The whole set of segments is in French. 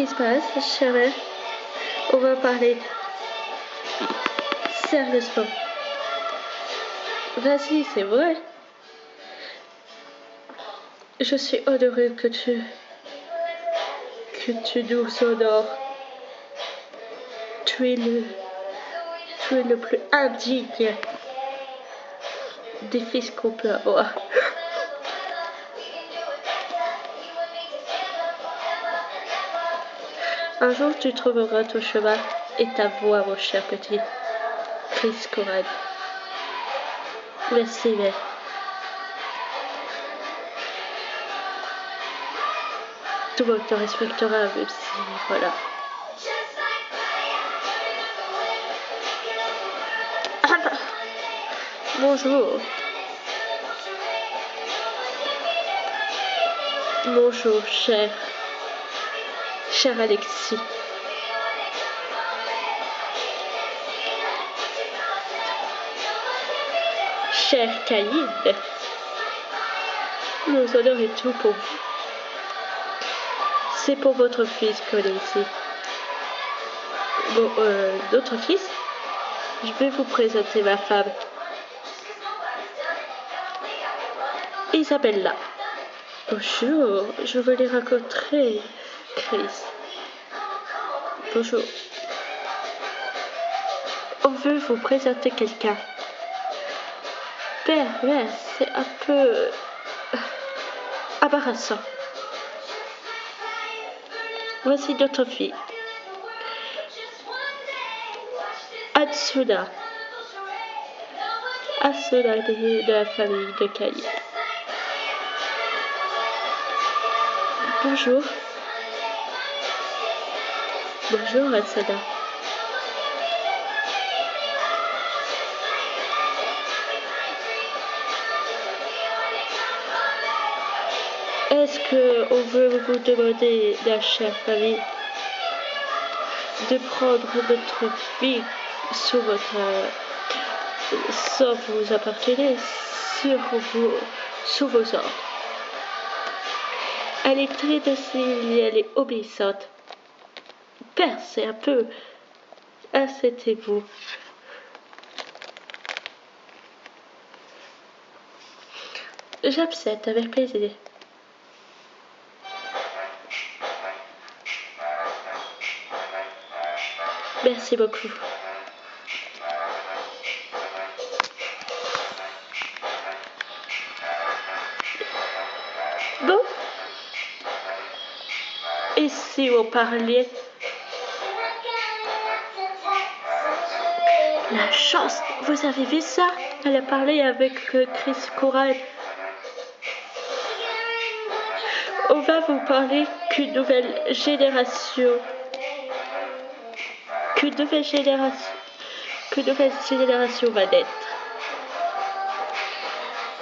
qui se passe, chérie? On va parler sérieusement. Vas-y, c'est vrai. Je suis honorée que tu nous honores. Tu es le plus indigne des fils qu'on peut avoir. Un jour, tu trouveras ton chemin et ta voix, mon cher petit Chris Corral. Merci, mais tout le monde te respectera, même si, voilà. Bonjour. Bonjour, cher Alexis. Cher Caïd, nous honneurs et tout pour vous. C'est pour votre fils qu'on est ici. Bon, notre fils, je vais vous présenter ma femme. Isabella. Bonjour, je veux les rencontrer, Chris. Bonjour. On veut vous présenter quelqu'un. Père, c'est un peu embarrassant. Voici notre fille. Hatsuna. Hatsuna de la famille de Caïd. Bonjour. Bonjour, Hatsuna. Est-ce qu'on veut vous demander, la chère famille, de prendre notre fille sous sans vous appartenir, sous vos ordres. Elle est très docile et elle est obéissante. Père, c'est un peu... Asseyez-vous. J'accepte avec plaisir. Merci beaucoup. Bon. Et si on parlait... La chance, vous avez vu ça? Elle a parlé avec Chris Corral. On va vous parler qu'une nouvelle génération va naître.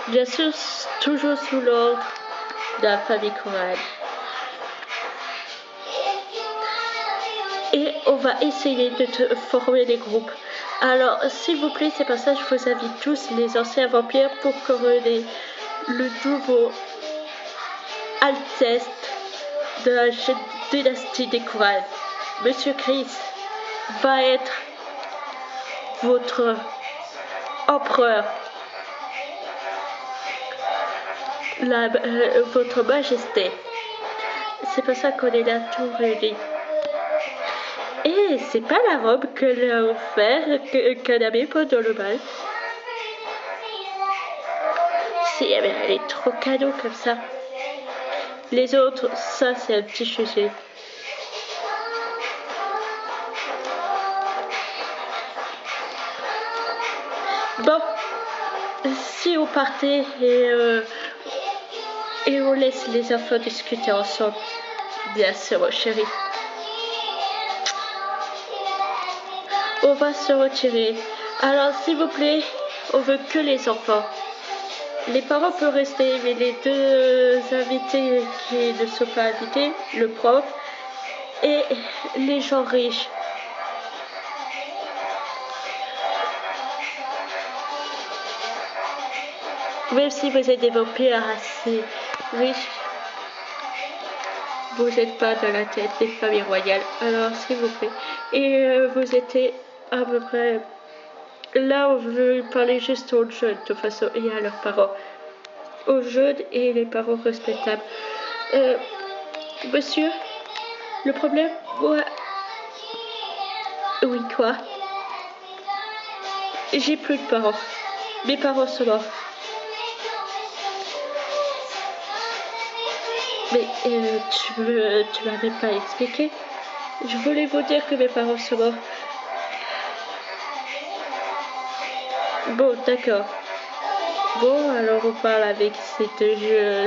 Bien sûr, toujours sous l'ordre de la famille Corral. Et on va essayer de former des groupes. Alors, s'il vous plaît, c'est pour ça que je vous invite tous, les anciens vampires, pour couronner le nouveau Altesse de la dynastie des Corral. Monsieur Chris va être votre empereur, votre majesté. C'est pour ça qu'on est là tout réunis. Et c'est pas la robe que l'a offert qu'elle avait pendant le bal. Si, elle est trop cadeau comme ça. Les autres, ça c'est un petit sujet. Bon, si on partait et on laisse les enfants discuter ensemble, bien sûr, chérie. On va se retirer. Alors, s'il vous plaît, on veut que les enfants. Les parents peuvent rester, mais les deux invités qui ne sont pas invités, le prof et les gens riches. Même si vous êtes des vampires assez riches, vous n'êtes pas dans la tête des familles royales, alors s'il vous plaît. Et vous étiez à peu près... Là, on veut parler juste aux jeunes, de toute façon, et à leurs parents. Aux jeunes et les parents respectables. Monsieur, le problème, moi... Oui, quoi? J'ai plus de parents. Mes parents sont morts. Mais tu m'avais pas expliqué. Je voulais vous dire que mes parents sont morts. Bon, d'accord. Bon, alors on parle avec ces deux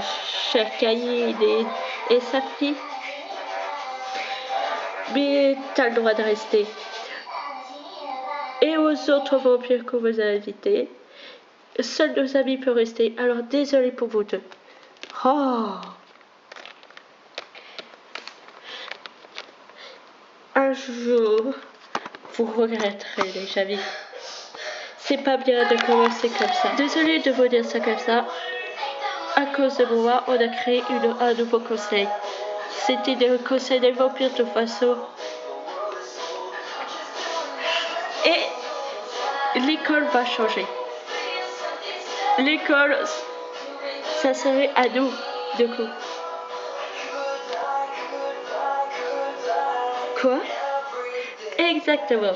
chers Caïd et sa fille. Mais t'as le droit de rester. Et aux autres vampires qu'on vous a invités, seuls nos amis peuvent rester. Alors désolé pour vous deux. Oh. Un jour, vous regretterez les amis. C'est pas bien de commencer comme ça. Désolée de vous dire ça comme ça. À cause de moi, on a créé un nouveau conseil. C'était le conseil des vampires de toute façon. Et l'école va changer. L'école, ça serait à nous, du coup. Quoi? Exactement.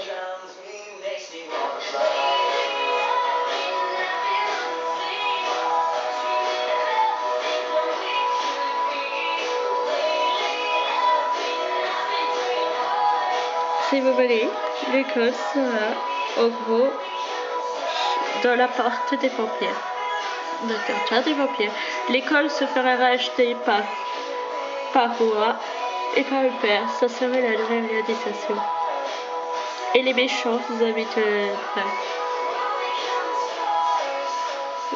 Si vous voulez, l'école sera en gros dans la porte des vampires. D'accord, des vampires. L'école se fera racheter par moi et par le père. Ça serait la nouvelle réalisation. Et les méchants vous habitent près.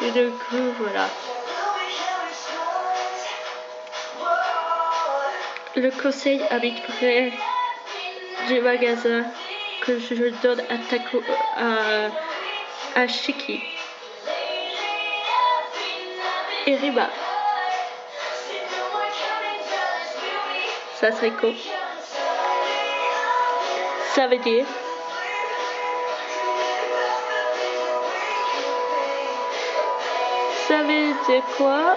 Et du coup, voilà. Le conseil habite près du magasin que je donne à Shiki et Riba. Ça serait cool. Ça veut dire quoi?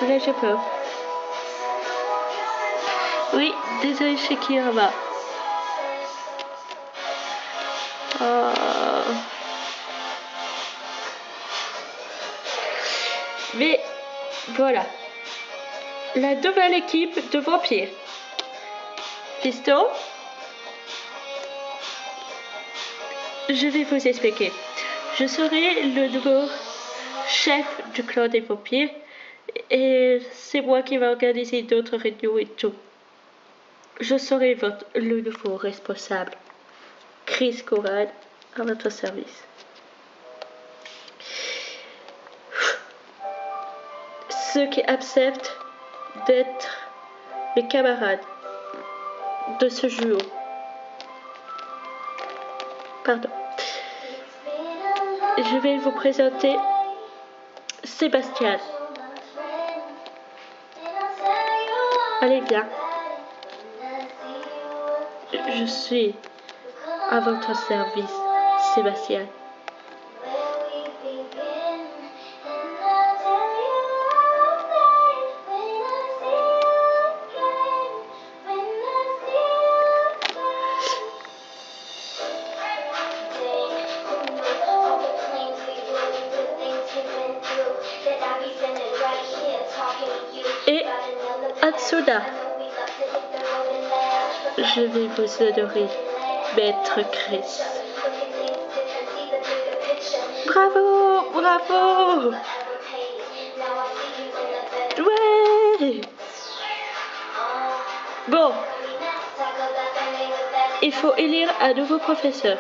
Là j'ai peur. Oui, désolé Shiki et Riba. Mais voilà, la nouvelle équipe de vampires. Piston, je vais vous expliquer. Je serai le nouveau chef du clan des vampires et c'est moi qui vais organiser d'autres réunions et tout. Je serai le nouveau responsable. Chris Corral, à votre service. Ceux qui acceptent d'être mes camarades de ce jour. Pardon. Je vais vous présenter Sébastien. Allez, viens. Je suis à votre service, Sébastien. Et Atsuda, je vais vous adorer, Maître Chris. Bravo, bravo. Ouais. Bon, il faut élire un nouveau professeur.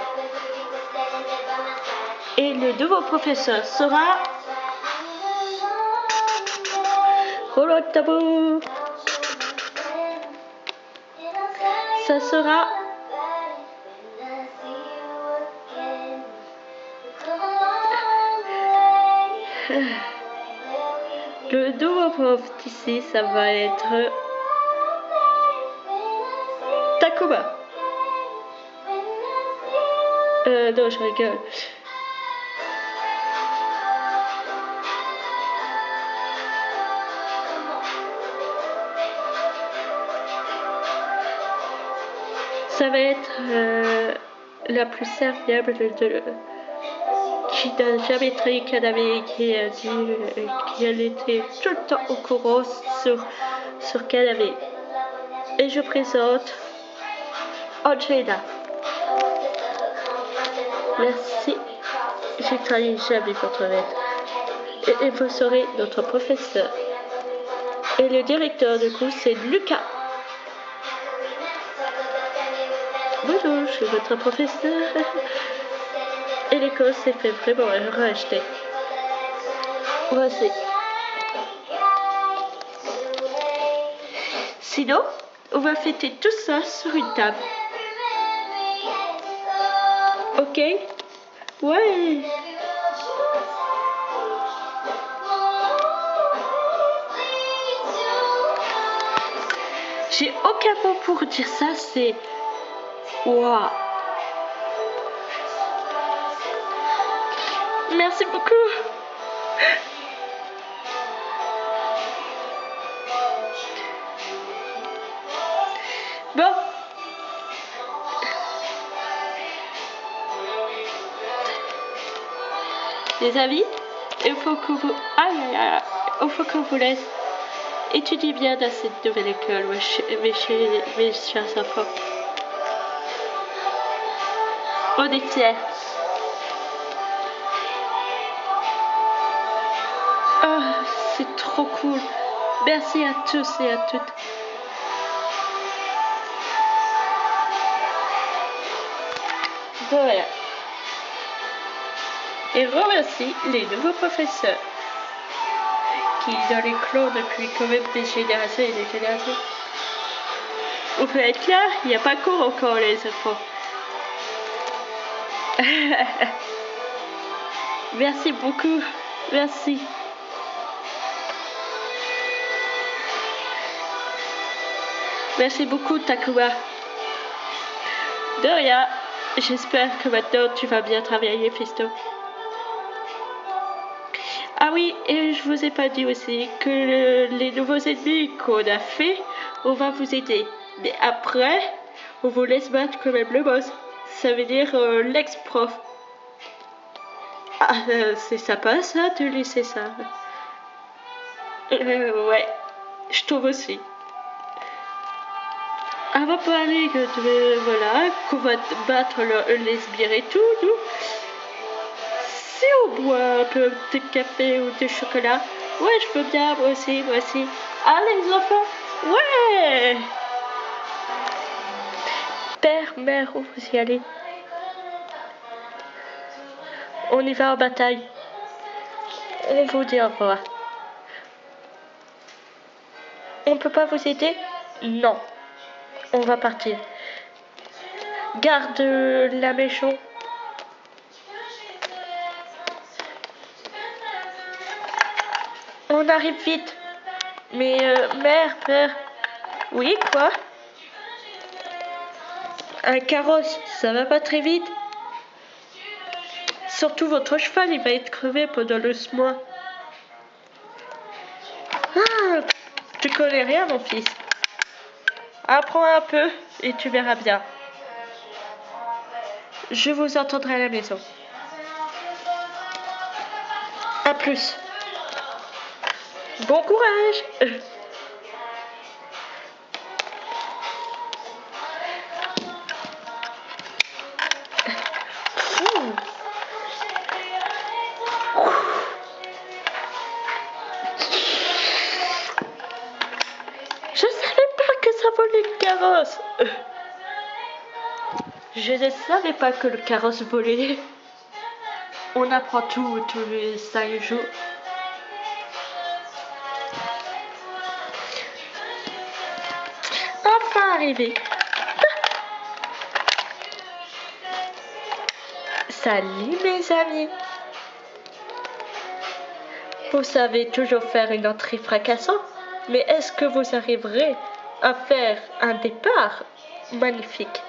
Et le nouveau professeur sera... Roulement de tambour. Ça sera... Le nouveau prof d'ici, ça va être Takuma. Non, je rigole. Ça va être la plus serviable qui n'a jamais trahi Kaname, qui a dit qu'elle était tout le temps au courant sur Kaname. Et je présente Angela. Merci, j'ai trahi jamais votre maître. Et vous serez notre professeur. Et le directeur du coup c'est Lucas. Bonjour, je suis votre professeur. Et l'école s'est fait vraiment racheter. Voici. Sinon, on va fêter tout ça sur une table. Ok? Ouais. J'ai aucun mot pour dire ça, c'est... Waouh. Merci beaucoup. Bon. Les amis, il faut que vous... il faut qu'on vous laisse. Étudiez bien dans cette nouvelle école, mes chers enfants. On est fiers. Oh, c'est trop cool. Merci à tous et à toutes. Voilà. Et remercie les nouveaux professeurs qui dans les clans depuis quand même des générations et des générations. Vous pouvez être clair, il n'y a pas cours encore les enfants. Merci beaucoup. Merci. Merci beaucoup Takuma. De rien. J'espère que maintenant tu vas bien travailler, Fisto. Ah oui, et je vous ai pas dit aussi que les nouveaux ennemis qu'on a fait, on va vous aider. Mais après, on vous laisse battre quand même le boss. Ça veut dire l'ex-prof. Ah, c'est sympa ça, de laisser ça. Ouais, je trouve aussi. Avant de parler voilà, qu'on va battre les sbires et tout, nous. Si on boit un peu de café ou de chocolat, ouais, je veux bien, moi aussi, moi aussi. Allez les enfants, ouais. Père, mère, où vous y allez? On y va en bataille. On vous dit au revoir. On peut pas vous aider? Non. On va partir. Garde la maison. On arrive vite. Mais mère, père. Oui, quoi? Un carrosse, ça va pas très vite. Surtout votre cheval, il va être crevé pendant le mois. Ah, tu connais rien, mon fils. Apprends un peu et tu verras bien. Je vous entendrai à la maison. À plus. Bon courage. Je savais pas que ça volait le carrosse. Je ne savais pas que le carrosse volait. On apprend tout tous les 5 jours. Enfin arrivé. Salut mes amis. Vous savez toujours faire une entrée fracassante, mais est-ce que vous arriverez à faire un départ magnifique.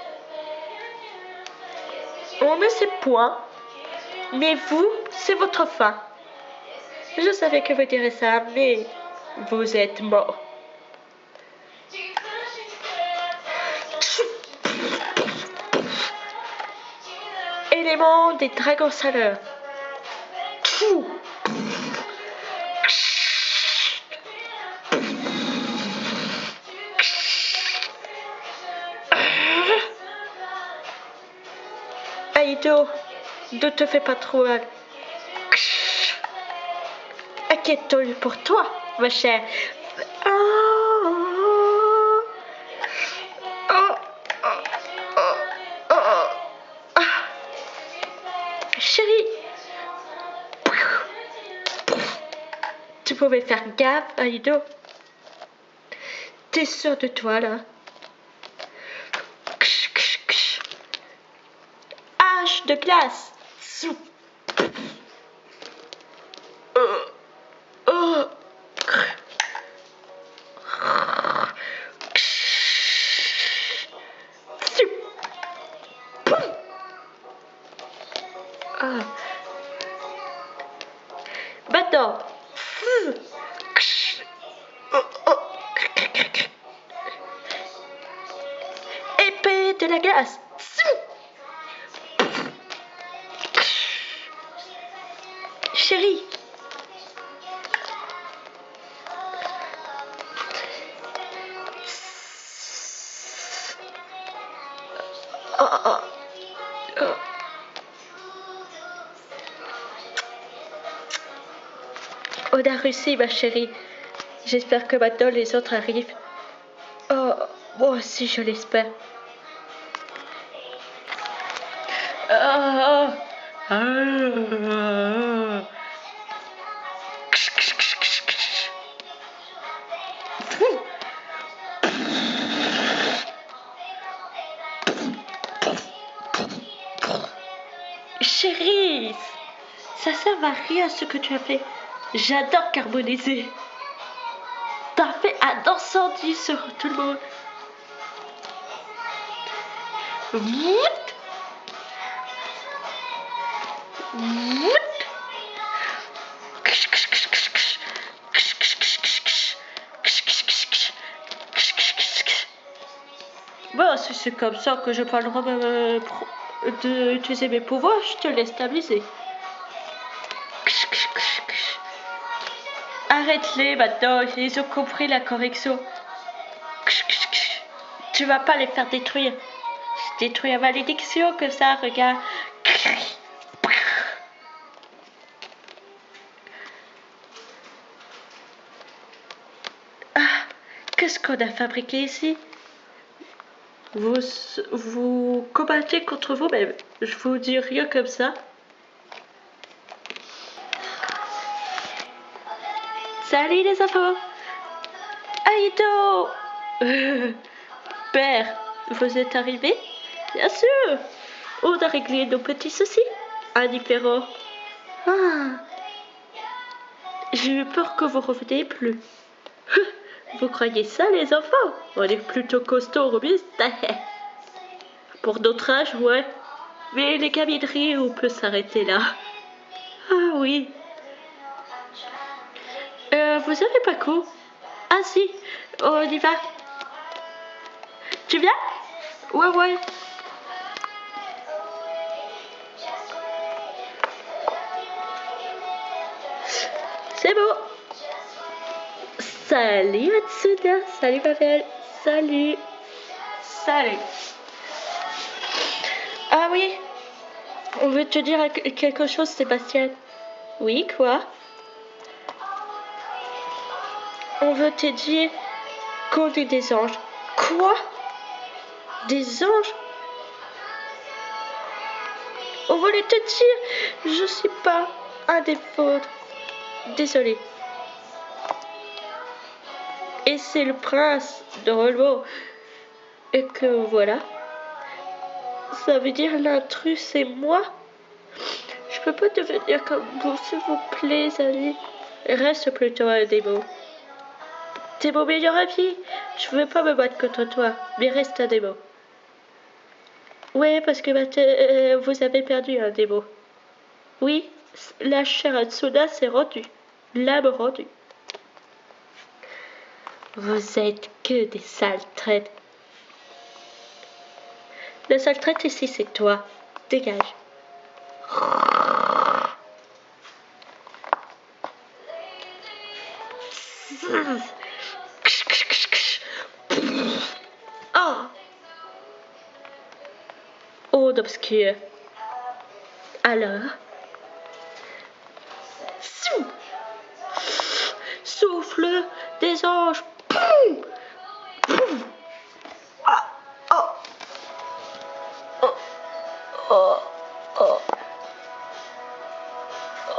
On ne sait point, mais vous, c'est votre fin. Je savais que vous direz ça, mais vous êtes mort. Élément des dragons saleurs. Aido, ne te fais pas trop mal. Inquiète-toi pour toi, ma chère. Chérie, tu pouvais faire gaffe, Aido. T'es sûr de toi, là? Hache de glace. Maintenant. Épée de la glace. Chérie. On a réussi, ma chérie. J'espère que maintenant les autres arrivent. Oh, moi aussi je l'espère. Chérie, ça sert à rien ce que tu as fait. J'adore carboniser. T'as fait un incendie sur tout le monde. Bon, si c'est comme ça que je parlerai d'utiliser mes pouvoirs, je te laisse t'amuser. Arrête-les maintenant, ils ont compris la correction. Tu vas pas les faire détruire. Je détruis la malédiction comme ça, regarde. Ah, qu'est-ce qu'on a fabriqué ici? Vous combattez contre vous-même. Je vous dis rien comme ça. Salut les enfants. Aido. Père, vous êtes arrivés? Bien sûr. On a réglé nos petits soucis. Indifférents. Ah. J'ai eu peur que vous reveniez plus. Vous croyez ça, les enfants? On est plutôt costaud, robuste. Pour notre âge, ouais. Mais les gamineries, on peut s'arrêter là. Ah oui. Vous avez pas coup? Ah si, on y va. Tu viens? Ouais. C'est beau. Salut Matsuda. Salut ma belle. Salut. Ah oui. On veut te dire quelque chose, Sébastien. Oui, quoi? On veut te dire qu'on est des anges. Quoi? Des anges? On voulait te dire, je suis pas un des vôtres. Désolé. Et c'est le prince de Rolbo. Et que voilà. Ça veut dire l'intrus, c'est moi? Je peux pas devenir comme vous, s'il vous plaît, amis. Reste plutôt un démon. T'es mon meilleur ami. Je veux pas me battre contre toi, mais reste un démon. Oui, parce que vous avez perdu un démon. Oui, la chair Hatsuna s'est rendue. L'âme rendue. Vous êtes que des sales traites. La sale traite ici, c'est toi. Dégage. Oh, eau d'obscur. Alors, souffle des anges. Poum, poum. Ah, oh, oh, oh, oh,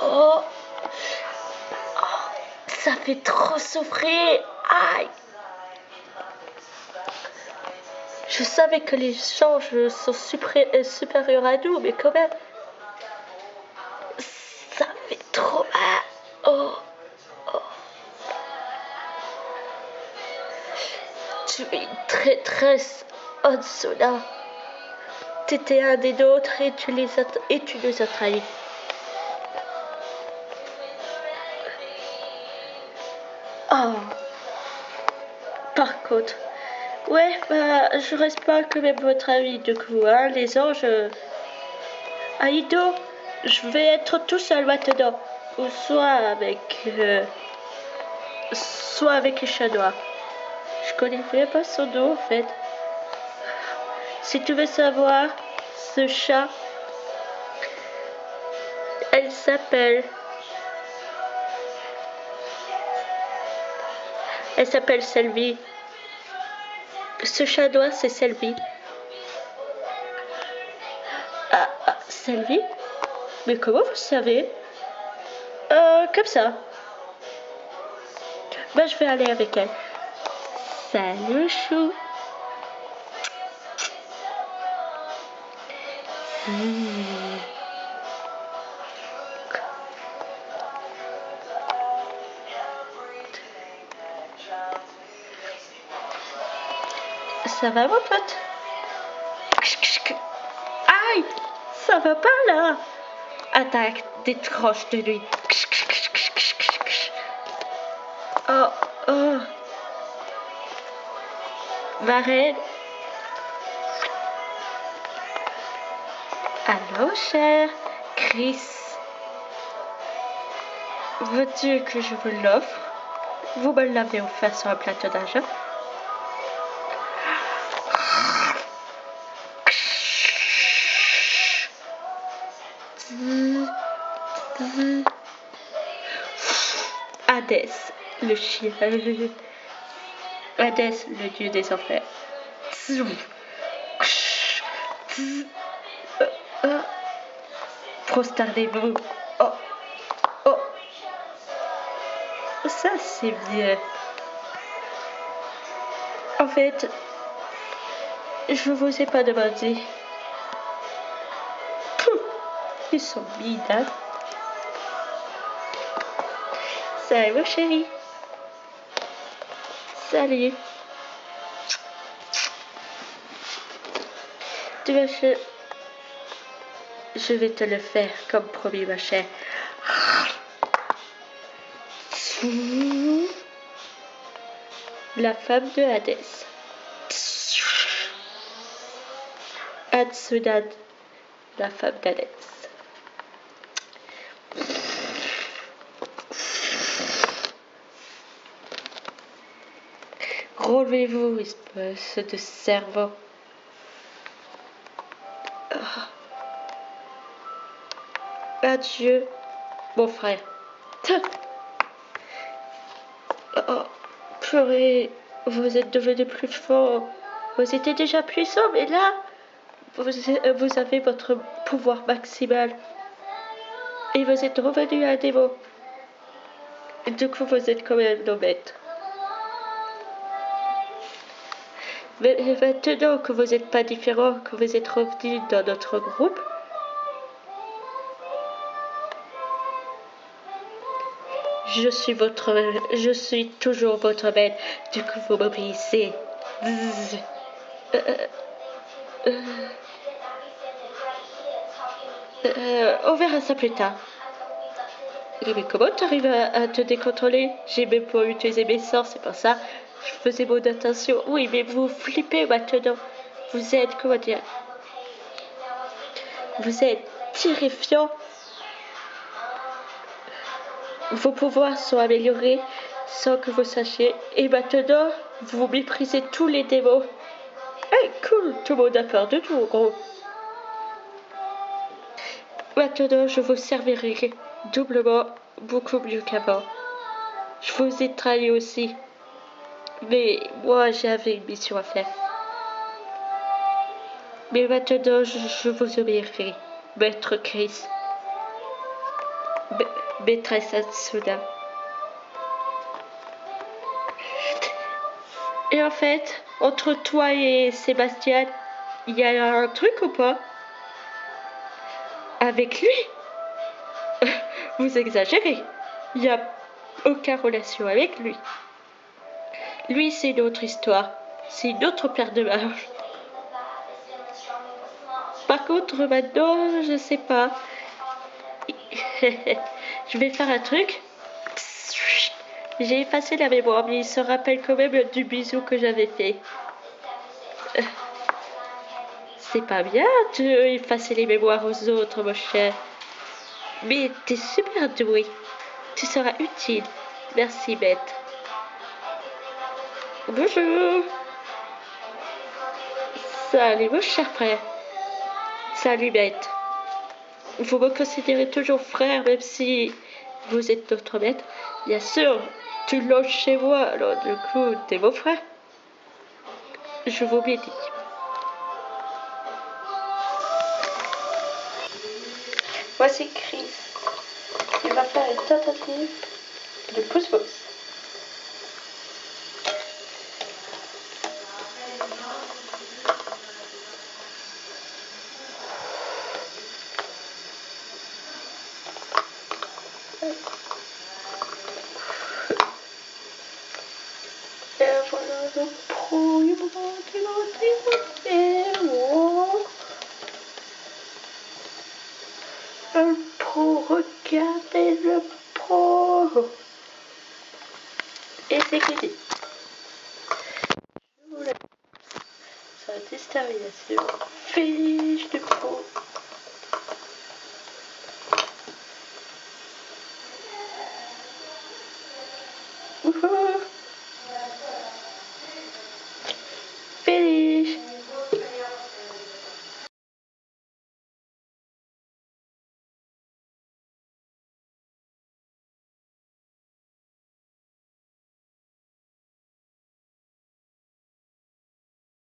oh. Ça fait trop souffrir. Aïe. Je savais que les anges sont supérieurs à nous, mais quand même, ça fait trop mal. Oh, oh. Tu es une traîtresse, Hatsuna. T'étais un des nôtres et tu nous as trahis. Oh. Par contre, ouais, bah, je reste pas que même votre avis de coup, hein, les anges. Aido, je vais être tout seul maintenant. Ou soit avec les chats noirs. Je connais même pas son nom en fait. Si tu veux savoir, ce chat, elle s'appelle Selvi. Ce chat noir, c'est Selvi. Ah, Selvi? Mais comment vous savez? Comme ça. Ben, je vais aller avec elle. Salut, chou. Ça va, mon pote? Aïe! Ça va pas, là! Attaque, décroche de lui. Oh, oh. Varenne. Allô, cher Chris. Veux-tu que je vous l'offre? Vous me l'avez offert sur un plateau d'argent. Hadès, le chien. Hadès, le dieu des enfers. Prostardez-vous. Oh, oh. Ça, c'est bien. En fait, je vous ai pas demandé. Ils sont bides, Salut, mon chéri. Salut. Tu vas je vais te le faire comme promis, ma chère. La femme de Hadès. Hatsuna, la femme d'Hadès. Relevez-vous, espèce de cerveau. Adieu, mon frère. Oh, purée, vous êtes devenu plus fort. Vous étiez déjà puissant, mais là, vous avez votre pouvoir maximal. Et vous êtes revenu à un démon. Du coup, vous êtes quand même nos maîtres. Mais maintenant que vous n'êtes pas différent, que vous êtes revenu dans notre groupe, je suis toujours votre maître. Du coup, vous m'obéissez. On verra ça plus tard. Mais comment t'arrives à te décontrôler? J'ai même pas utilisé mes sorts, c'est pour ça. Je faisais mon attention. Oui, mais vous flippez maintenant. Vous êtes, comment dire, vous êtes terrifiant. Vos pouvoirs sont améliorés sans que vous sachiez. Et maintenant, vous méprisez tous les démons. Hey, cool, tout le monde a peur de tout, gros. Maintenant, je vous servirai doublement, beaucoup mieux qu'avant. Je vous ai trahi aussi. Mais moi, j'avais une mission à faire. Mais maintenant, je vous obéirai, Maître Chris. Maîtresse Atsuda. Et en fait, entre toi et Sébastien, il y a un truc ou pas? Avec lui? Vous exagérez. Il n'y a aucune relation avec lui. Lui, c'est une autre histoire. C'est une autre paire de manches. Par contre, maintenant, je sais pas. Je vais faire un truc. J'ai effacé la mémoire, mais il se rappelle quand même du bisou que j'avais fait. C'est pas bien de effacer les mémoires aux autres, mon cher. Mais t'es super doué. Tu seras utile. Merci, Bête. Bonjour. Salut, mon cher frère. Salut, Bête. Vous me considérez toujours frère, même si vous êtes notre maître. Bien sûr, tu loges chez moi, alors du coup, t'es mon frère. Je vous bénis. Voici Chris. Il va faire une tentative de pouce-pouce. Et voilà le pro, il le pro, regardez le pro. Et c'est fini. Sa détermination. Fiche de pro.